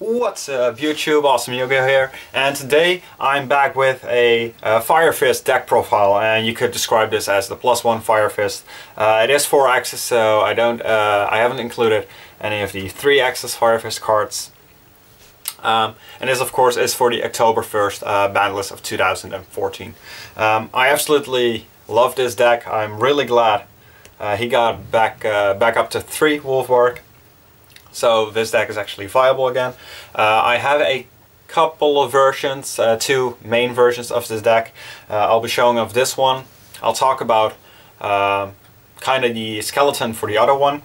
What's up YouTube, Awesome Yoga here, and today I'm back with a Fire Fist deck profile, and you could describe this as the +1 Fire Fist. It is 4-axis, so I haven't included any of the 3-axis Fire Fist cards. And this of course is for the October 1st ban list of 2014. I absolutely love this deck. I'm really glad he got back up to 3 Wolfbark. So this deck is actually viable again. I have a couple of versions, 2 main versions of this deck. I'll be showing off this one. I'll talk about kind of the skeleton for the other one.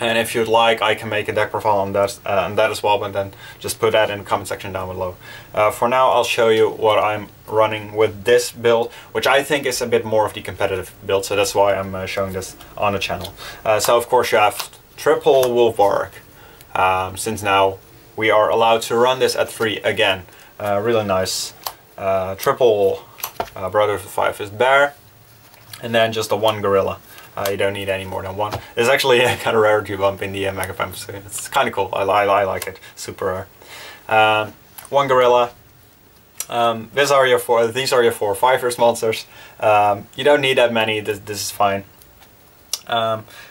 And if you'd like, I can make a deck profile on that as well, but then just put that in the comment section down below. For now, I'll show you what I'm running with this build, which I think is a bit more of the competitive build, so that's why I'm showing this on the channel. So of course you have triple Wolfbark, since now we are allowed to run this at 3 again. Really nice. Triple Brothers of Fire Fist Bear, and then just a 1 Gorilla. You don't need any more than 1. It's actually a kind of rarity bump in the Mega Pump, so it's kind of cool. I like it. Super rare. 1 Gorilla. These are your 4 Fire Fist monsters. You don't need that many. This is fine.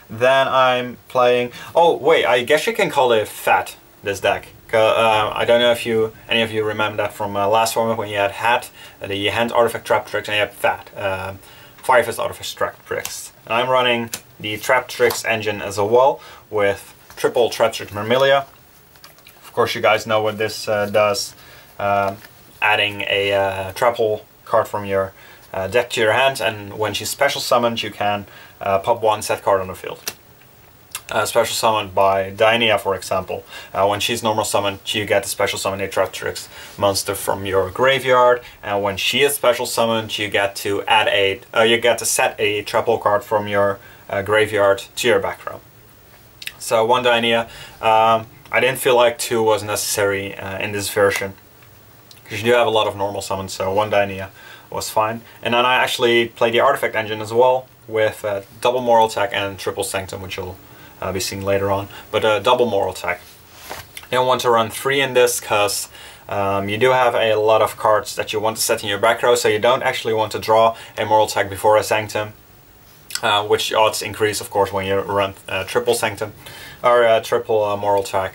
Then I'm playing... Oh wait, I guess you can call it Fat, this deck. I don't know if any of you remember that from last format when you had Hat, the Hand Artifact Trap Tricks, and you had Fat, Fire Fist Artifact Trap Tricks. And I'm running the Trap Tricks engine as well, with triple Trap Tricks Myrmeleo. Of course you guys know what this does, adding a Trapple card from your deck to your hand, and when she's special summoned you can pop 1 set card on the field. Special summoned by Dionea, for example. When she's normal summoned, you get to special summon a Trap Tricks monster from your graveyard, and when she is special summoned, you get to set a Trapple card from your graveyard to your back row. So 1 Dionea. I didn't feel like 2 was necessary in this version, because you do have a lot of normal summons, so 1 Dionea was fine. And then I actually played the Artifact engine as well, with double morraltach and triple Sanctum, which you'll be seeing later on, but double morraltach. You don't want to run 3 in this, because you do have a lot of cards that you want to set in your back row, so you don't actually want to draw a morraltach before a Sanctum, which odds increase of course when you run triple Sanctum, or triple morraltach,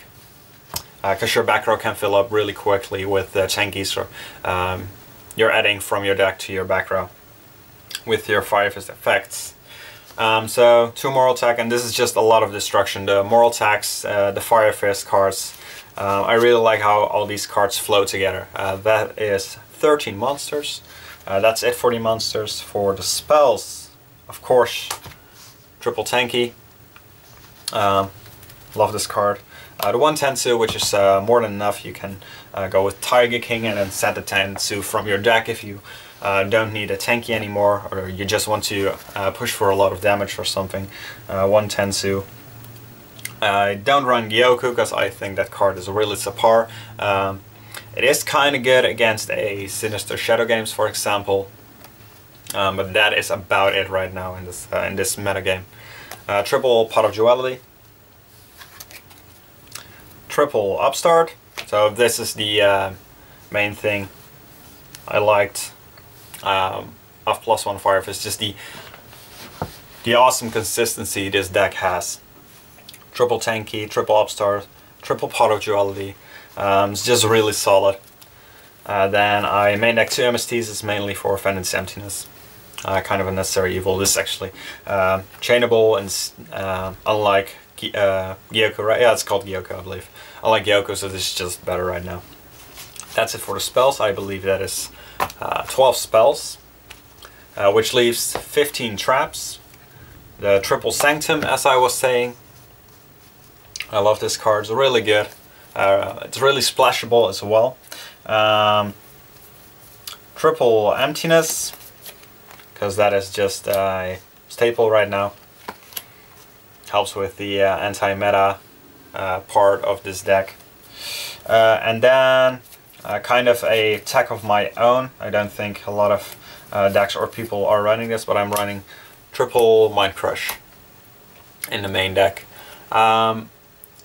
because your back row can fill up really quickly with Tenki, so you're adding from your deck to your back row with your Fire Fist effects. So 2 morraltach, and this is just a lot of destruction. The morraltachs, the Fire Fist cards, I really like how all these cards flow together. That is 13 monsters. That's it for the monsters. For the spells, of course, triple Tenki. Love this card. The 1 Tensu, which is more than enough. You can go with Tiger King and then set the Tensu from your deck if you don't need a Tenki anymore, or you just want to push for a lot of damage or something. 1 Tensu. I don't run Gyoku because I think that card is really subpar. It is kind of good against a Sinister Shadow Games, for example, but that is about it right now in this metagame. Triple Pot of Duality. Triple Upstart. So this is the main thing I liked of +1 Fire Fist, just the awesome consistency this deck has. Triple Tenki, triple Upstart, triple Pot of Duality. It's just really solid. Then I main deck 2 MSTs, mainly for Vengeance Emptiness. Kind of a necessary evil. This is actually chainable, and unlike Gyoku, right? Yeah, it's called Gyoku, I believe. I like Gyoku, so this is just better right now. That's it for the spells. I believe that is 12 spells, which leaves 15 traps. The triple Sanctum, as I was saying. I love this card. It's really good. It's really splashable as well. Triple Emptiness, because that is just a staple right now. Helps with the anti-meta part of this deck. And then kind of a tech of my own. I don't think a lot of decks or people are running this, but I'm running triple Mind Crush in the main deck.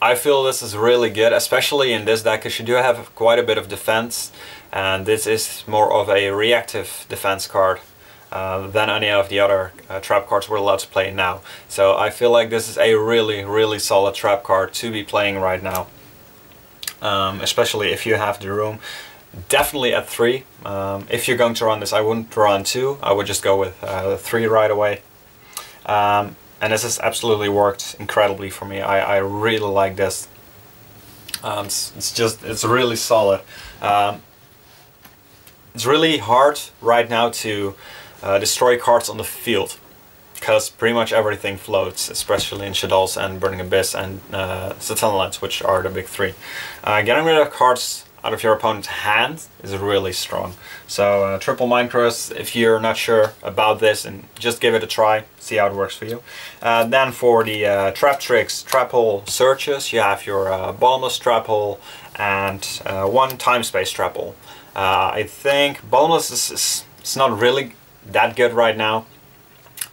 I feel this is really good, especially in this deck, because you do have quite a bit of defense, and this is more of a reactive defense card than any of the other trap cards we're allowed to play now. So I feel like this is a really solid trap card to be playing right now, especially if you have the room. Definitely at 3. If you're going to run this, I wouldn't run 2, I would just go with 3 right away. And this has absolutely worked incredibly for me. I really like this. It's really solid. It's really hard right now to destroy cards on the field, because pretty much everything floats, especially in Shadows and Burning Abyss and Satellites, which are the big 3. Getting rid of cards out of your opponent's hand is really strong. So triple Mind Crust, if you're not sure about this, and just give it a try, see how it works for you. Then for the trap tricks, trap hole searches, you have your bottomless trap hole and one time space trap hole. I think bottomless is not really that good right now,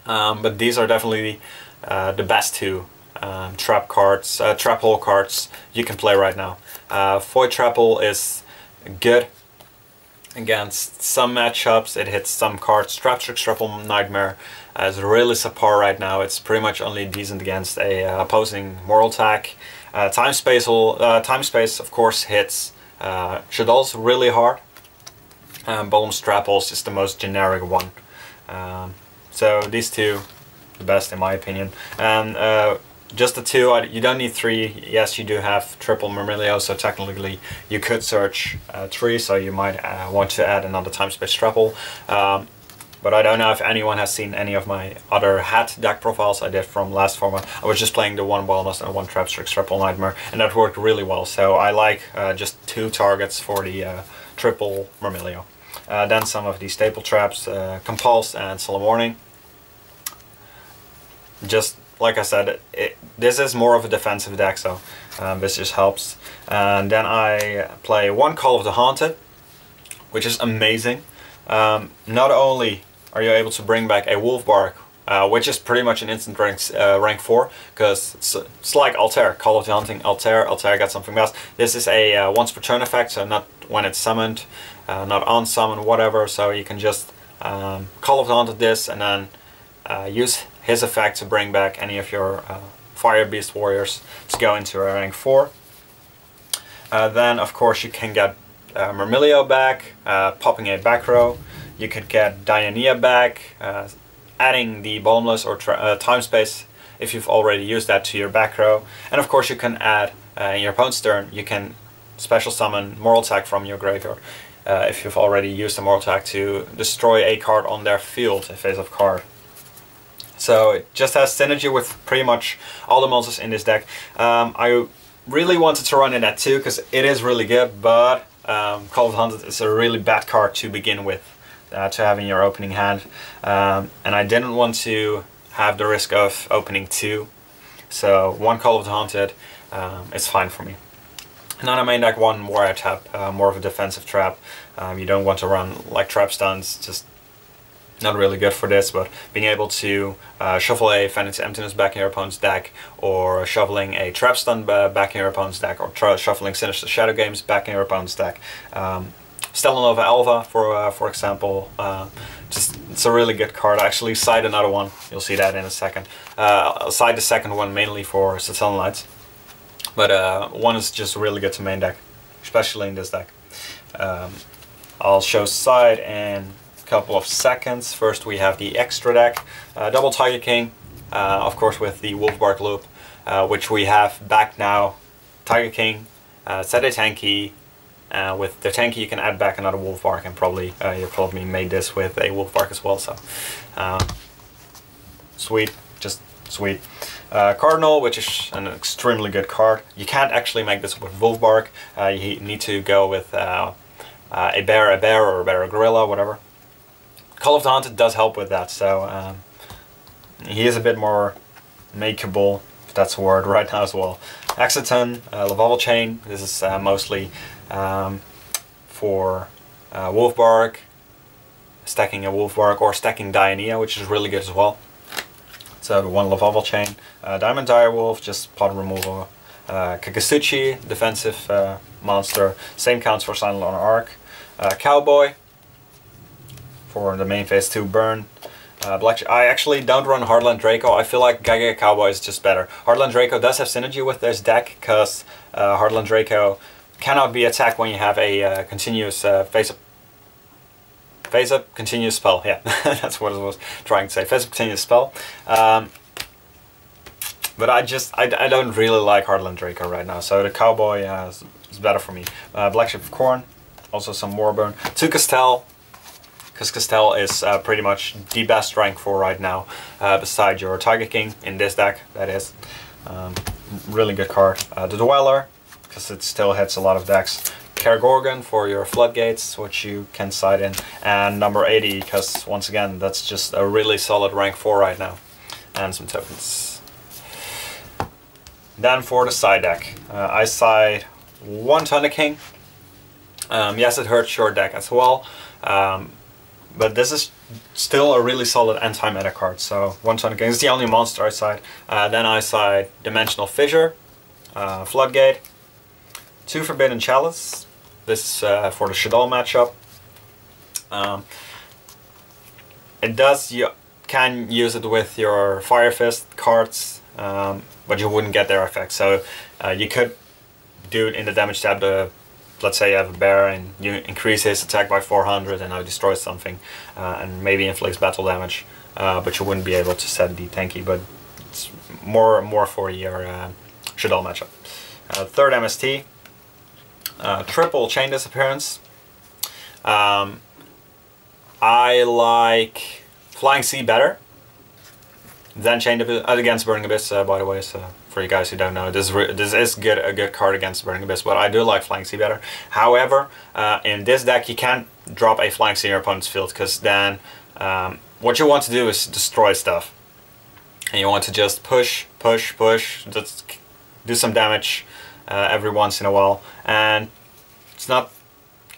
but these are definitely the best 2 trap cards, trap hole cards you can play right now. Void Trap Hole is good against some matchups, it hits some cards. Trap Trick Trap Hole Nightmare is really subpar right now, it's pretty much only decent against a opposing morraltach. Time Space of course hits Shadows really hard. Bottomless Trap Holes is the most generic one. So these 2, the best in my opinion. And just the 2, you don't need 3. Yes, you do have triple Myrmeleo, so technically you could search 3, so you might want to add another time space trap hole. But I don't know if anyone has seen any of my other hat deck profiles I did from last format. I was just playing the 1 bottomless and 1 trap trick triple Nightmare, and that worked really well. So I like just 2 targets for the triple Myrmeleo. Then some of the staple traps, Compuls and Solemn Warning. Just like I said, this is more of a defensive deck, so this just helps. And then I play 1 Call of the Haunted, which is amazing. Not only are you able to bring back a Wolfbark, which is pretty much an instant rank 4, because it's like Altair, Call of the Hunting, Altair got something else. This is a once per turn effect, so not when it's summoned, not on summon, whatever, so you can just Call of the Haunted this and then use his effect to bring back any of your Fire Beast Warriors to go into a rank 4. Then of course you can get Myrmeleo back, popping a back row. You could get Dionea back, adding the Bottomless or Time Space if you've already used that to your back row. And of course you can add, in your opponent's turn, you can special summon morraltach from your graveyard. If you've already used a morraltach to destroy a card on their field, a face-up card. So it just has synergy with pretty much all the monsters in this deck. I really wanted to run it at 2 because it is really good, but Call of the Hunted is a really bad card to begin with, to have in your opening hand. And I didn't want to have the risk of opening 2. So 1 Call of the Haunted is fine for me. And then I main deck 1 Wiretap, more of a defensive trap. You don't want to run like trap stuns, just not really good for this, but being able to shuffle a Phoenix Emptiness back in your opponent's deck, or shuffling a Trap Stun back in your opponent's deck, or shuffling Sinister Shadow Games back in your opponent's deck. Stellanova Alva, for example, it's a really good card. I actually side another one, you'll see that in a second. I'll side the second one mainly for Satellites, but one is just really good to main deck, especially in this deck. I'll show side in couple of seconds. First we have the extra deck, double Tiger King, of course with the Wolfbark loop, which we have back now. Tiger King, set a Tenki, with the Tenki you can add back another Wolfbark, and probably you probably made this with a Wolfbark as well, so sweet, just sweet. Cardinal, which is an extremely good card. You can't actually make this with Wolfbark, you need to go with a bear, or a bear, a gorilla, whatever. Call of the Haunted does help with that, so he is a bit more makeable, if that's a word, right now as well. Exiton, Lavalval Chain, this is mostly for Wolfbark, stacking a Wolfbark, or stacking Dionea, which is really good as well. So 1 Lavalval Chain, Diamond Direwolf, just pot removal, Kakasuchi, defensive monster. Same counts for Silent on Arc. Cowboy for the main phase 2 burn. I actually don't run Heartland Draco. I feel like Gaga Cowboy is just better. Heartland Draco does have synergy with this deck because Heartland Draco cannot be attacked when you have a continuous face up continuous spell. Yeah, that's what I was trying to say. Face up continuous spell. But I don't really like Heartland Draco right now, so the Cowboy is better for me. Black Sheep of Corn, also some Warburn. 2 Castell, because Castell is pretty much the best rank 4 right now, beside your Tiger King in this deck, that is. Really good card. The Dweller, because it still hits a lot of decks. Kergorgon for your Floodgates, which you can side in. And number 80, because once again, that's just a really solid rank 4 right now. And some tokens. Then for the side deck, I side 1 Thunder King. Yes, it hurts your deck as well, but this is still a really solid anti-meta card. So 1 Thunder King is the only monster I side. Then I side Dimensional Fissure, Floodgate, 2 Forbidden Chalice. This is for the Shaddoll matchup. You can use it with your Fire Fist cards, but you wouldn't get their effect. So you could do it in the damage tab. Let's say you have a bear and you increase his attack by 400 and now destroy something, and maybe inflicts battle damage, but you wouldn't be able to set the Tenki. But it's more for your Shaddoll matchup. Third MST, triple Chain Disappearance. I like Flying Sea better than Chain against Burning Abyss, by the way, so for you guys who don't know, this is a good card against Burning Abyss, but I do like Flying Sea better. However, in this deck you can't drop a Flying Sea in your opponent's field, because then what you want to do is destroy stuff. And you want to just push, just do some damage every once in a while, and it's not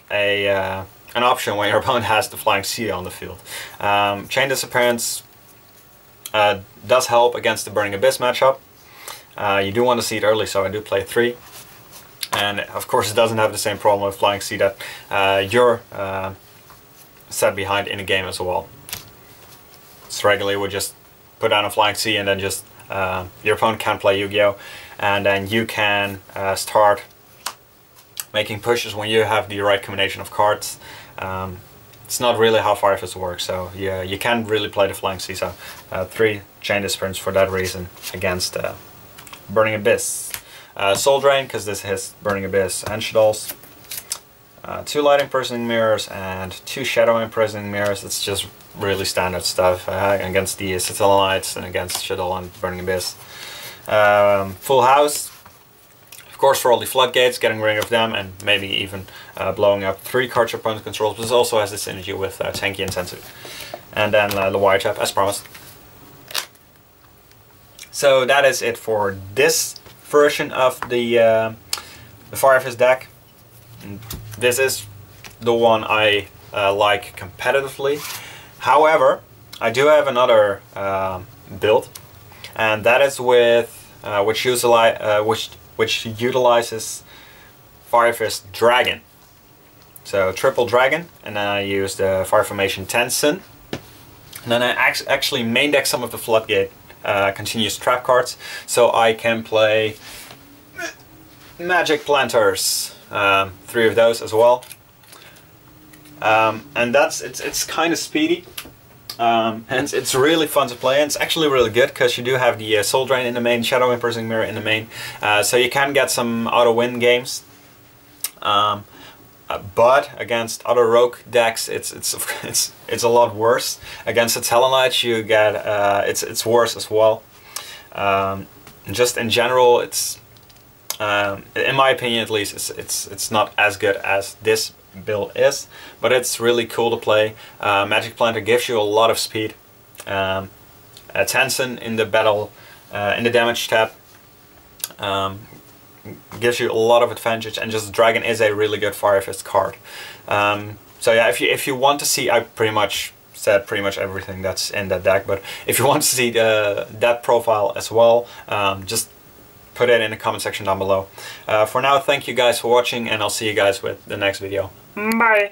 an option when your opponent has the Flying Sea on the field. Chain Disappearance does help against the Burning Abyss matchup. You do want to see it early, so I do play 3. And of course it doesn't have the same problem with Flying Sea that you're set behind in the game as well. So regularly would just put down a Flying Sea and then just your opponent can't play Yu-Gi-Oh! And then you can start making pushes when you have the right combination of cards. It's not really how Fire Fist works, so yeah, you can't really play the Flying Sea. So 3 Chain Disappearance for that reason against Burning Abyss. Soul Drain, because this hits Burning Abyss and Shaddolls. 2 Light Imprisoning Mirrors and 2 Shadow Imprisoning Mirrors. It's just really standard stuff against the Satellite and against Shaddoll and Burning Abyss. Full House, of course, for all the Floodgates, getting rid of them and maybe even blowing up 3 cards your opponent controls, but this also has the synergy with Tenki and Tensu. And then the Wiretap, as promised. So that is it for this version of the Fire Fist deck. This is the one I like competitively. However, I do have another build, and that is with which utilizes Fire Fist Dragon. So triple Dragon, and then I use the Fire Formation Tensun. And then I actually main deck some of the Floodgate continuous trap cards, so I can play Magic Planters, 3 of those as well. And it's kind of speedy. Hence it's really fun to play, and it's actually really good because you do have the Soul Drain in the main, Shadow Imprisoning Mirror in the main, so you can get some auto-win games. But against other rogue decks, it's a lot worse. Against the Talonite, you get it's worse as well. Just in general, it's in my opinion at least, it's not as good as this build is, but it's really cool to play. Magic Planter gives you a lot of speed. Tensun in the battle, in the damage tab, gives you a lot of advantage, and just Dragon is a really good Fire Fist card. So yeah, if you want to see, I pretty much said everything that's in that deck, but if you want to see that profile as well, just put it in the comment section down below. For now, thank you guys for watching, and I'll see you guys with the next video. Bye!